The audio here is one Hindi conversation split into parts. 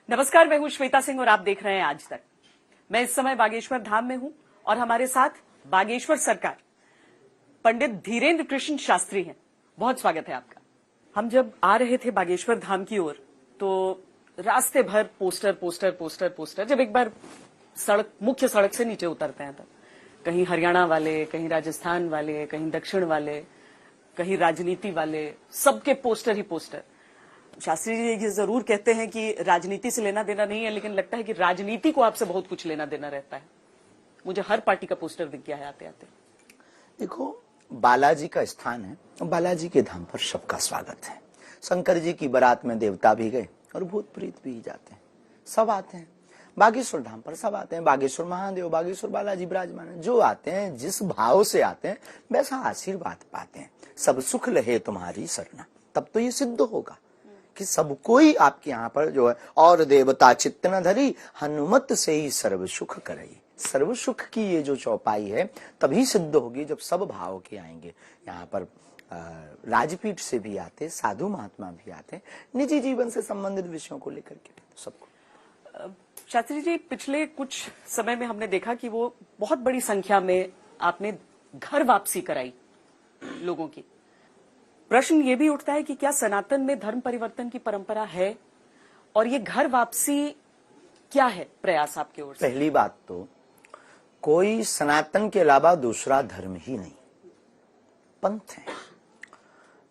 नमस्कार, मैं हूं श्वेता सिंह और आप देख रहे हैं आज तक। मैं इस समय बागेश्वर धाम में हूं और हमारे साथ बागेश्वर सरकार पंडित धीरेन्द्र कृष्ण शास्त्री हैं। बहुत स्वागत है आपका। हम जब आ रहे थे बागेश्वर धाम की ओर तो रास्ते भर पोस्टर पोस्टर पोस्टर पोस्टर। जब एक बार मुख्य सड़क से नीचे उतरते हैं तो कहीं हरियाणा वाले, कहीं राजस्थान वाले, कहीं दक्षिण वाले, कहीं राजनीति वाले, सबके पोस्टर ही पोस्टर। शास्त्री जी ये जरूर कहते हैं कि राजनीति से लेना देना नहीं है, लेकिन लगता है कि राजनीति को आपसे बहुत कुछ लेना देना रहता है। मुझे हर पार्टी का पोस्टर दिख गया है आते आते। देखो, बालाजी का स्थान है, बालाजी के धाम पर सबका स्वागत है। शंकर जी की बारात में देवता भी गए और भूत प्रीत भी जाते हैं, सब आते हैं। बागेश्वर धाम पर सब आते हैं। बागेश्वर महादेव, बागेश्वर बालाजी विराजमान है। जो आते हैं, जिस भाव से आते हैं, वैसा आशीर्वाद पाते हैं। सब सुख लहे तुम्हारी सरना। तब तो ये सिद्ध होगा कि सब कोई आपके यहाँ पर जो है, और देवता चित्त न धरी, हनुमत से ही सर्व सुख करई। सर्व सुख की ये जो चौपाई है तभी सिद्ध होगी जब सब भाव के आएंगे। यहाँ पर राजपीठ से भी आते, साधु महात्मा भी आते, निजी जीवन से संबंधित विषयों को लेकर के सबको। शास्त्री जी, पिछले कुछ समय में हमने देखा कि वो बहुत बड़ी संख्या में आपने घर वापसी कराई लोगों की। प्रश्न ये भी उठता है कि क्या सनातन में धर्म परिवर्तन की परंपरा है, और ये घर वापसी क्या है प्रयास आपके ओर से? पहली बात तो कोई सनातन के अलावा दूसरा धर्म ही नहीं, पंथ है।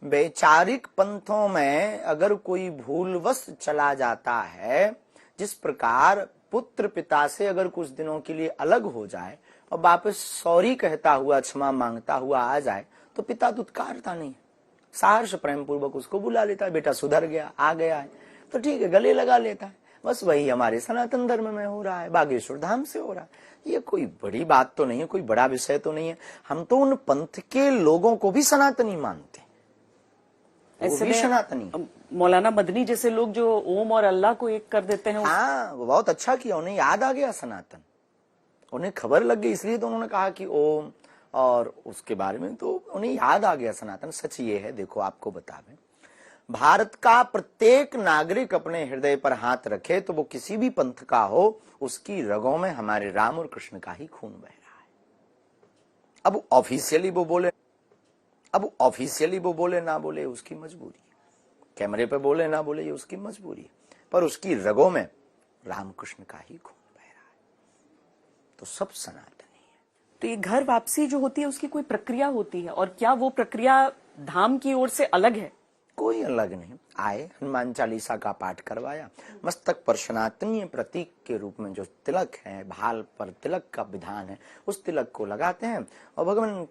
वैचारिक पंथों में अगर कोई भूलवश चला जाता है, जिस प्रकार पुत्र पिता से अगर कुछ दिनों के लिए अलग हो जाए और वापस सॉरी कहता हुआ, क्षमा मांगता हुआ आ जाए, तो पिता दुत्कारता नहीं, सहर्ष प्रेम पूर्वक उसको बुला लेता है। बेटा सुधर गया, आ गया है तो ठीक है, गले लगा लेता है। बस वही हमारे सनातन धर्म में हो रहा है, बागेश्वर धाम से हो रहा है। ये कोई बड़ी बात तो नहीं है, कोई बड़ा विषय तो नहीं है। हम तो उन पंथ के लोगों को भी सनातनी मानते हैं, वो भी सनातनी। मौलाना मदनी जैसे लोग जो ओम और अल्लाह को एक कर देते हैं। हाँ, वो बहुत अच्छा किया, उन्हें याद आ गया सनातन, उन्हें खबर लग गई, इसलिए तो उन्होंने कहा कि ओम, और उसके बारे में तो उन्हें याद आ गया सनातन। सच ये है, देखो आपको बता दें, भारत का प्रत्येक नागरिक अपने हृदय पर हाथ रखे तो वो किसी भी पंथ का हो, उसकी रगों में हमारे राम और कृष्ण का ही खून बह रहा है। अब ऑफिशियली वो बोले ना बोले उसकी मजबूरी है, कैमरे पे बोले ना बोले ये उसकी मजबूरी है, पर उसकी रगों में राम कृष्ण का ही खून बह रहा है, तो सब सनातन। तो ये घर वापसी जो होती है उसकी कोई प्रक्रिया होती है, और क्या वो प्रक्रिया धाम की ओर से अलग है? कोई अलग नहीं। आए, हनुमान चालीसा का पाठ करवाया, मस्तक पर सनातनीय प्रतीक के रूप में जो तिलक है, भाल पर तिलक का विधान है, उस तिलक को लगाते हैं और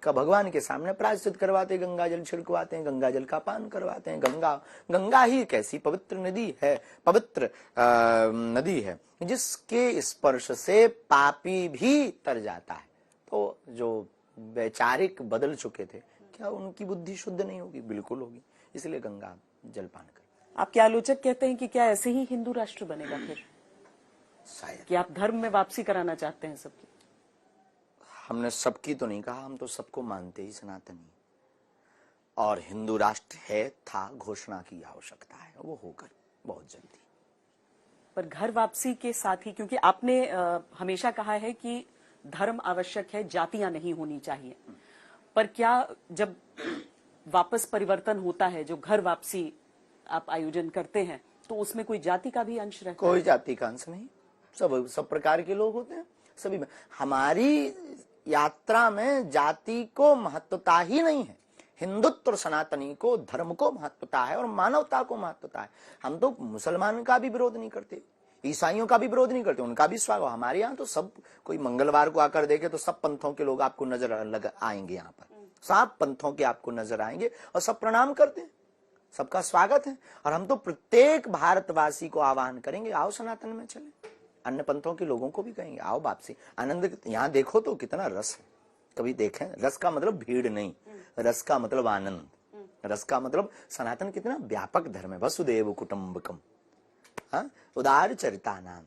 भगवान के सामने प्रायश्चित करवाते हैं, गंगा जल छिड़कवाते हैं, गंगा जल का पान करवाते हैं। गंगा ही कैसी पवित्र नदी है, पवित्र नदी है जिसके स्पर्श से पापी भी तर जाता है। तो जो वैचारिक बदल चुके थे, क्या उनकी बुद्धि शुद्ध नहीं होगी? बिल्कुल होगी, इसलिए गंगा जलपान कर। आपके आलोचक कहते हैं कि क्या ऐसे ही हिंदू राष्ट्र बनेगा फिर? शायद। कि आप धर्म में वापसी कराना चाहते हैं सबकी? हमने सबकी तो नहीं कहा, हम तो सबको मानते ही सनातनी, और हिंदू राष्ट्र है, था, घोषणा की आवश्यकता है, वो होकर बहुत जल्दी। पर घर वापसी के साथ ही, क्योंकि आपने हमेशा कहा है कि धर्म आवश्यक है, जातियां नहीं होनी चाहिए, पर क्या जब वापस परिवर्तन होता है, जो घर वापसी आप आयोजन करते हैं, तो उसमें कोई जाति का भी अंश रहता है? कोई जाति का अंश नहीं, सब प्रकार के लोग होते हैं सभी में। हमारी यात्रा में जाति को महत्वता ही नहीं है। हिंदुत्व और सनातनी को, धर्म को महत्वता है और मानवता को महत्वता है। हम तो मुसलमान का भी विरोध नहीं करते, ईसाइयों का भी विरोध नहीं करते, उनका भी स्वागत। हमारे यहाँ तो सब कोई मंगलवार को आकर देखे तो सब पंथों के लोग आपको नजर लग आएंगे, यहाँ पर सब पंथों के आपको नजर आएंगे और सब प्रणाम करते हैं, सबका स्वागत है। और हम तो प्रत्येक भारतवासी को आह्वान करेंगे, आओ सनातन में चले। अन्य पंथों के लोगों को भी कहेंगे, आओ वापसी। आनंद, यहाँ देखो तो कितना रस है, कभी देखें? रस का मतलब भीड़ नहीं, रस का मतलब आनंद, रस का मतलब सनातन कितना व्यापक धर्म है। वसुदेव कुटुंबकम, उदार चरिता नाम,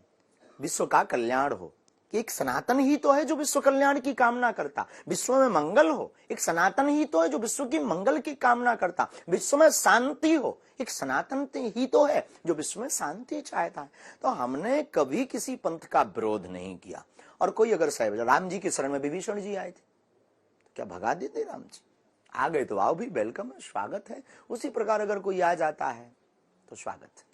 विश्व का कल्याण हो, कि एक सनातन ही तो है जो विश्व कल्याण की कामना करता, विश्व में मंगल हो। एक सनातन ही तो है जो विश्व की मंगल की कामना करता, विश्व में शांति हो। एक सनातन ही तो है जो विश्व में शांति चाहता है। तो हमने कभी किसी पंथ का विरोध नहीं किया। और कोई अगर साहब राम जी की शरण में विभीषण जी आए थे, क्या भगा देते राम जी? आ गए तो आओ भी, वेलकम है, स्वागत है। उसी प्रकार अगर कोई आ जाता है तो स्वागत है।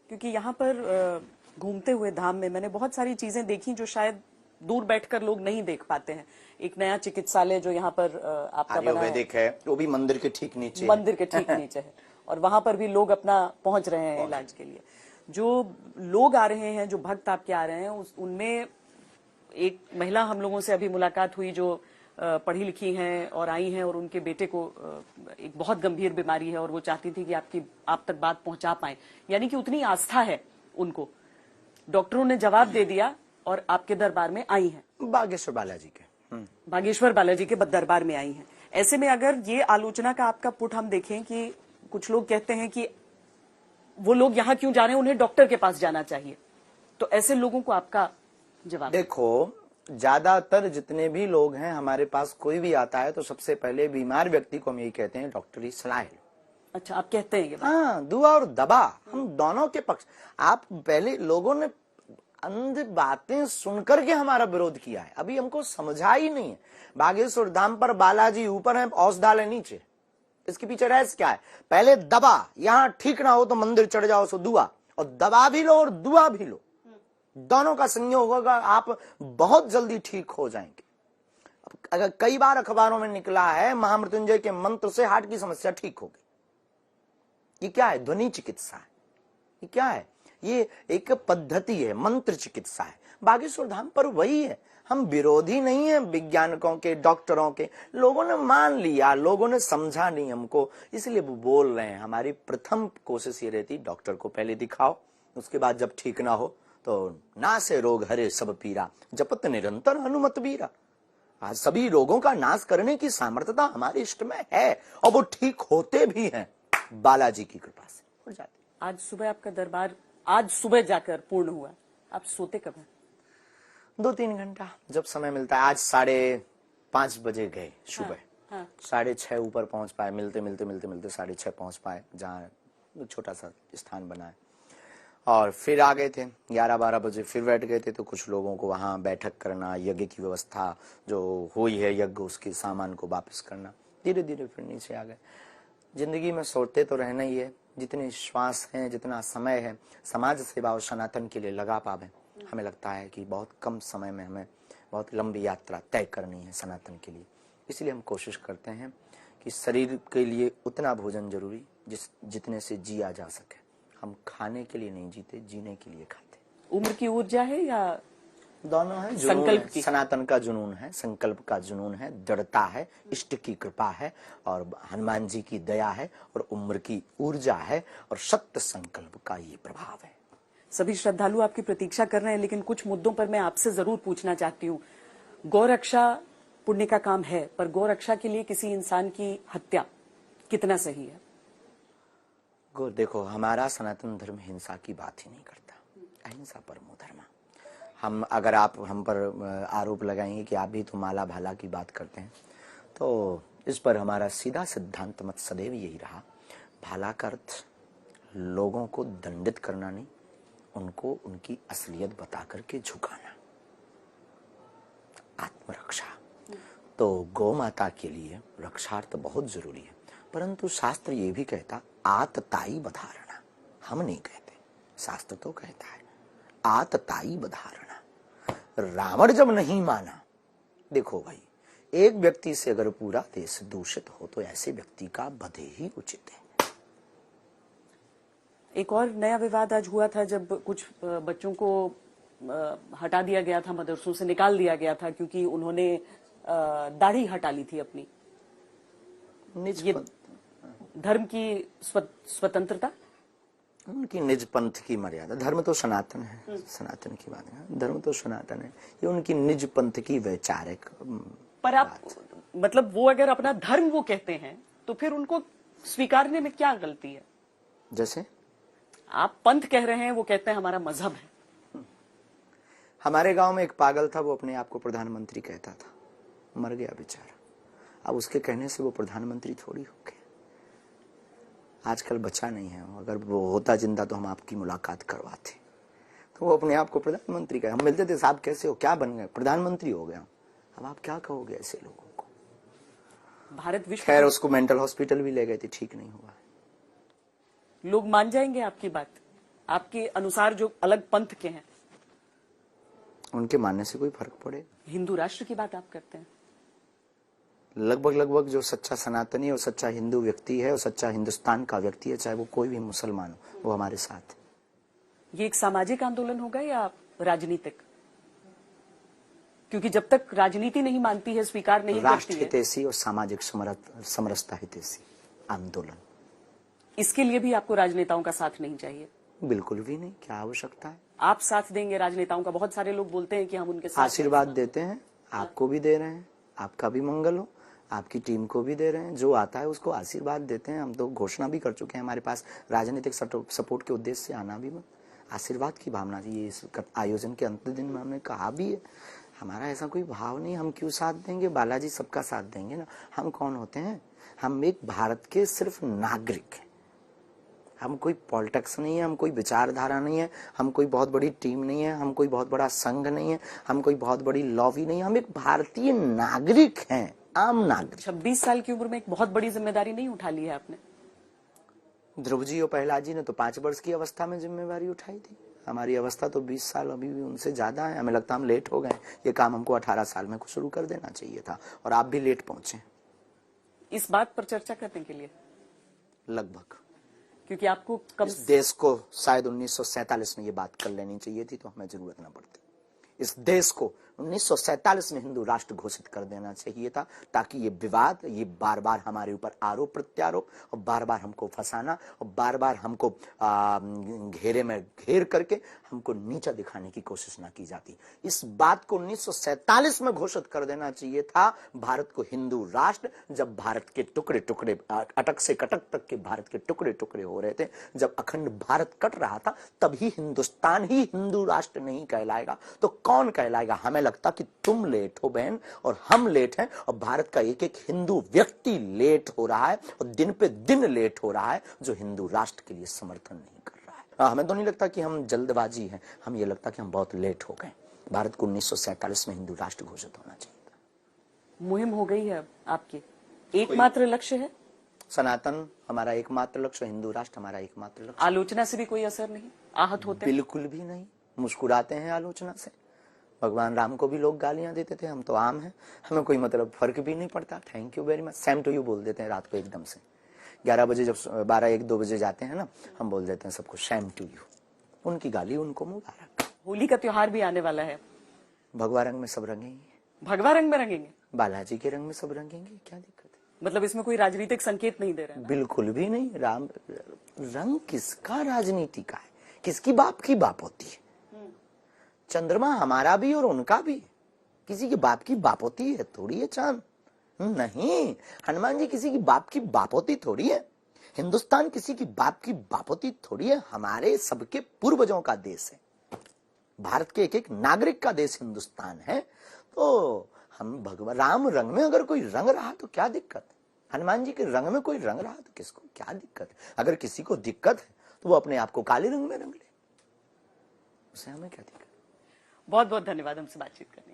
क्योंकि यहाँ पर घूमते हुए धाम में मैंने बहुत सारी चीजें देखी जो शायद दूर बैठकर लोग नहीं देख पाते हैं। एक नया चिकित्सालय जो यहाँ पर आपका बना है, वो भी मंदिर के ठीक नीचे, मंदिर के ठीक नीचे है, और वहां पर भी लोग अपना पहुंच रहे हैं इलाज के लिए। जो लोग आ रहे हैं, जो भक्त आपके आ रहे हैं, उनमें एक महिला हम लोगों से अभी मुलाकात हुई जो पढ़ी लिखी हैं और आई हैं, और उनके बेटे को एक बहुत गंभीर बीमारी है और वो चाहती थी कि आप तक बात पहुंचा पाए। यानी कि उतनी आस्था है उनको। डॉक्टरों ने जवाब दे दिया और आपके दरबार में आई हैं। बागेश्वर बालाजी के बागेश्वर बालाजी के दरबार में आई हैं। ऐसे में अगर ये आलोचना का आपका पुट हम देखें कि कुछ लोग कहते हैं कि वो लोग यहाँ क्यों जा रहे हैं, उन्हें डॉक्टर के पास जाना चाहिए, तो ऐसे लोगों को आपका जवाब? देखो, ज्यादातर जितने भी लोग हैं हमारे पास, कोई भी आता है तो सबसे पहले बीमार व्यक्ति को हम यही कहते हैं, डॉक्टरी सलाह लो। अच्छा, आप कहते हैं ये बात? हाँ, दुआ और दवा, हम दोनों के पक्ष। आप पहले, लोगों ने अंध बातें सुनकर के हमारा विरोध किया है, अभी हमको समझा ही नहीं है। बागेश्वर धाम पर बालाजी ऊपर है, औषधालय नीचे। इसके पीछे रहस्य क्या है? पहले दवा, यहां ठीक ना हो तो मंदिर चढ़ जाओ सो दुआ, और दवा भी लो और दुआ भी लो, दोनों का संयोग होगा, आप बहुत जल्दी ठीक हो जाएंगे। अगर कई बार अखबारों में निकला है महामृत्युंजय के मंत्र से हार्ट की समस्या ठीक हो गई। ये क्या है? ध्वनि चिकित्सा है। ये क्या है? ये एक पद्धति है, मंत्र चिकित्सा है। बागेश्वर धाम पर वही है। हम विरोधी नहीं है वैज्ञानिकों के, डॉक्टरों के। लोगों ने मान लिया, लोगों ने समझा नहीं हमको, इसलिए वो बोल रहे हैं। हमारी प्रथम कोशिश ये रहती, डॉक्टर को पहले दिखाओ, उसके बाद जब ठीक ना हो तो नासे रोग हरे सब पीरा, जपत निरंतर हनुमत बीरा। आज सभी रोगों का नाश करने की सामर्थ्यता हमारे इष्ट में है, और वो ठीक होते भी हैं बालाजी की कृपा से हो जाते। आज सुबह आपका दरबार आज सुबह जाकर पूर्ण हुआ, आप सोते कब हैं? 2-3 घंटा जब समय मिलता है। आज 5:30 बजे गए सुबह, हाँ। 6:30 ऊपर पहुंच पाए, मिलते 6:30 पहुंच पाए, जहाँ छोटा सा स्थान बना है। और फिर आ गए थे 11-12 बजे, फिर बैठ गए थे। तो कुछ लोगों को वहां बैठक करना, यज्ञ की व्यवस्था जो हुई है यज्ञ, उसके सामान को वापस करना। धीरे धीरे फिर नीचे आ गए। जिंदगी में सोते तो रहना ही है। जितने श्वास हैं, जितना समय है, समाज सेवा और सनातन के लिए लगा पावे। हमें लगता है कि बहुत कम समय में हमें बहुत लंबी यात्रा तय करनी है सनातन के लिए। इसलिए हम कोशिश करते हैं कि शरीर के लिए उतना भोजन जरूरी जितने से जिया जा सके। हम खाने के लिए नहीं जीते, जीने के लिए खाते। उम्र की ऊर्जा है या दोनों है? संकल्प की? सनातन का जुनून है, संकल्प का जुनून है, दृढ़ता है, इष्ट की कृपा है, और हनुमान जी की दया है, और उम्र की ऊर्जा है, और सत्य संकल्प का ये प्रभाव है। सभी श्रद्धालु आपकी प्रतीक्षा कर रहे हैं, लेकिन कुछ मुद्दों पर मैं आपसे जरूर पूछना चाहती हूँ। गौरक्षा पुण्य का काम है, पर गौरक्षा के लिए किसी इंसान की हत्या कितना सही है? देखो, हमारा सनातन धर्म हिंसा की बात ही नहीं करता। अहिंसा परमो धर्म। अगर आप हम पर आरोप लगाएंगे कि आप भी तो माला भाला की बात करते हैं, तो इस पर हमारा सीधा सिद्धांत मत सदैव यही रहा, भाला का अर्थ लोगों को दंडित करना नहीं, उनको उनकी असलियत बता करके झुकाना, आत्मरक्षा। तो गौ माता के लिए रक्षार्थ बहुत जरूरी है, परंतु शास्त्र ये भी कहता आतताई बधारणा। हम नहीं कहते, शास्त्र तो कहता है आतताई बधारणा। रावण जब नहीं माना, देखो भाई, एक व्यक्ति से अगर पूरा देश दूषित हो तो ऐसे व्यक्ति का वध ही उचित है। एक और नया विवाद आज हुआ था जब कुछ बच्चों को हटा दिया गया था, मदरसों से निकाल दिया गया था क्योंकि उन्होंने दाढ़ी हटा ली थी अपनी। ये धर्म की स्वतंत्रता, उनकी निज पंथ की मर्यादा। धर्म तो सनातन है, सनातन की बात है, धर्म तो सनातन है, ये उनकी निज पंथ की वैचारिक। पर आप मतलब वो अगर अपना धर्म वो कहते हैं तो फिर उनको स्वीकारने में क्या गलती है? जैसे आप पंथ कह रहे हैं, वो कहते हैं हमारा मजहब है। हमारे गांव में एक पागल था, वो अपने आप को प्रधानमंत्री कहता था, मर गया बेचारा। अब उसके कहने से वो प्रधानमंत्री थोड़ी हो गया। आजकल बचा नहीं है, अगर वो होता जिंदा तो हम आपकी मुलाकात करवाते। तो वो अपने आप को प्रधानमंत्री कहे। हम मिलते थे, साहब कैसे हो, क्या बन गए, प्रधानमंत्री हो गया। अब आप क्या कहोगे ऐसे लोगों को। भारत विश्व खैर उसको मेंटल हॉस्पिटल भी ले गए थे, ठीक नहीं हुआ। लोग मान जाएंगे आपकी बात, आपके अनुसार जो अलग पंथ के हैं? उनके मानने से कोई फर्क पड़े? हिंदू राष्ट्र की बात आप करते हैं। लगभग जो सच्चा सनातनी और सच्चा हिंदू व्यक्ति है और सच्चा हिंदुस्तान का व्यक्ति है, चाहे वो कोई भी मुसलमान हो, वो हमारे साथ है। ये एक सामाजिक आंदोलन होगा या राजनीतिक? क्योंकि जब तक राजनीति नहीं मानती है, स्वीकार नहीं करती राष्ट्र है, हितैषी और सामाजिक समरसता हितैषी आंदोलन। इसके लिए भी आपको राजनेताओं का साथ नहीं चाहिए? बिल्कुल भी नहीं, क्या आवश्यकता है। आप साथ देंगे राजनेताओं का? बहुत सारे लोग बोलते हैं कि हम उनके साथ आशीर्वाद देते हैं, आपको भी दे रहे हैं, आपका भी मंगल हो, आपकी टीम को भी दे रहे हैं। जो आता है उसको आशीर्वाद देते हैं। हम तो घोषणा भी कर चुके हैं, हमारे पास राजनीतिक सपोर्ट के उद्देश्य से आना भी मत। आशीर्वाद की भावना चाहिए। इस आयोजन के अंतिम दिन में हमने कहा भी है, हमारा ऐसा कोई भाव नहीं, हम क्यों साथ देंगे, बालाजी सबका साथ देंगे ना। हम कौन होते हैं? हम एक भारत के सिर्फ नागरिक हैं। हम कोई पॉलिटिक्स नहीं है, हम कोई विचारधारा नहीं है, हम कोई बहुत बड़ी टीम नहीं है, हम कोई बहुत बड़ा संघ नहीं है, हम कोई बहुत बड़ी लॉबी नहीं है। हम एक भारतीय नागरिक हैं, आम नागरिक। 26 साल की उम्र में एक बहुत बड़ी जिम्मेदारी नहीं उठा ली है आपने? ध्रुव जी और प्रहलाद जी ने तो 5 वर्ष की अवस्था में जिम्मेवारी उठाई थी। हमारी अवस्था तो 20 साल अभी भी उनसे ज्यादा है। हमें लगता है हम लेट हो गए। ये काम हमको 18 साल में शुरू कर देना चाहिए था, और आप भी लेट पहुंचे। इस बात पर चर्चा करने के लिए लगभग, क्योंकि आपको कम इस देश को शायद 1947 में ये बात कर लेनी चाहिए थी, तो हमें जरूरत न पड़ती। इस देश को 1947 में हिंदू राष्ट्र घोषित कर देना चाहिए था, ताकि ये विवाद, ये बार बार हमारे ऊपर आरोप प्रत्यारोप, और बार बार हमको फंसाना, और बार बार हमको घेरे में घेर करके हमको नीचा दिखाने की कोशिश ना की जाती। इस बात को 1947 में घोषित कर देना चाहिए था, भारत को हिंदू राष्ट्र। जब भारत के टुकड़े टुकड़े, अटक से कटक तक के भारत के टुकड़े टुकड़े हो रहे थे, जब अखंड भारत कट रहा था, तभी हिंदुस्तान ही हिंदू राष्ट्र नहीं कहलाएगा तो कौन कहलाएगा। हमें लगता कि तुम लेट हो बहन, और हम लेट हैं, और भारत का एक एक हिंदू व्यक्ति लेट हो रहा है, और दिन पे दिन लेट हो रहा है, जो हिंदू राष्ट्र के लिए समर्थन नहीं कर रहा है। हमें तो नहीं लगता कि हम जल्दबाजी हैं, हम ये लगता कि हम बहुत लेट हो गए। भारत को 1947 में हिंदू राष्ट्र घोषित होना चाहिए था। मुहिम हो गई है अब आपकी, एकमात्र लक्ष्य है सनातन हमारा एकमात्र लक्ष्य, हिंदू राष्ट्र हमारा एकमात्र लक्ष्य। आलोचना से भी कोई असर नहीं, आहत होते हैं? बिल्कुल भी नहीं, मुस्कुराते हैं आलोचना से। भगवान राम को भी लोग गालियां देते थे, हम तो आम हैं, हमें कोई मतलब फर्क भी नहीं पड़ता। Thank you very much, same to you बोल देते हैं रात को एकदम से। 11 बजे जब 12-1-2 बजे जाते हैं ना, हम बोल देते हैं सबको सेम टू यू। उनकी गाली उनको मुबारक। होली का त्योहार भी आने वाला है, भगवा रंग में सब रंगेंगे। भगवा रंग में रंगेंगे? बालाजी के रंग में सब रंगेंगे, क्या दिक्कत है? मतलब इसमें कोई राजनीतिक संकेत नहीं दे रहे हैं? बिल्कुल भी नहीं। राम रंग किसका राजनीति का है? किसकी बाप की बाप होती है? चंद्रमा हमारा भी और उनका भी, किसी के बाप की बाप होती है थोड़ी है चांद? नहीं। हनुमान जी किसी की बाप की बाप होती थोड़ी है। हिंदुस्तान किसी की बाप की बाप होती थोड़ी है। हमारे सबके पूर्वजों का देश है, भारत के एक एक नागरिक का देश हिंदुस्तान है। तो हम भगवान राम रंग में अगर कोई रंग रहा तो क्या दिक्कत है? हनुमान जी के रंग में कोई रंग रहा तो किसको क्या दिक्कत है? अगर किसी को दिक्कत है तो वो अपने आप को काले रंग में रंग ले, उसे हमें क्या दिक्कत? बहुत बहुत धन्यवाद हमसे बातचीत करने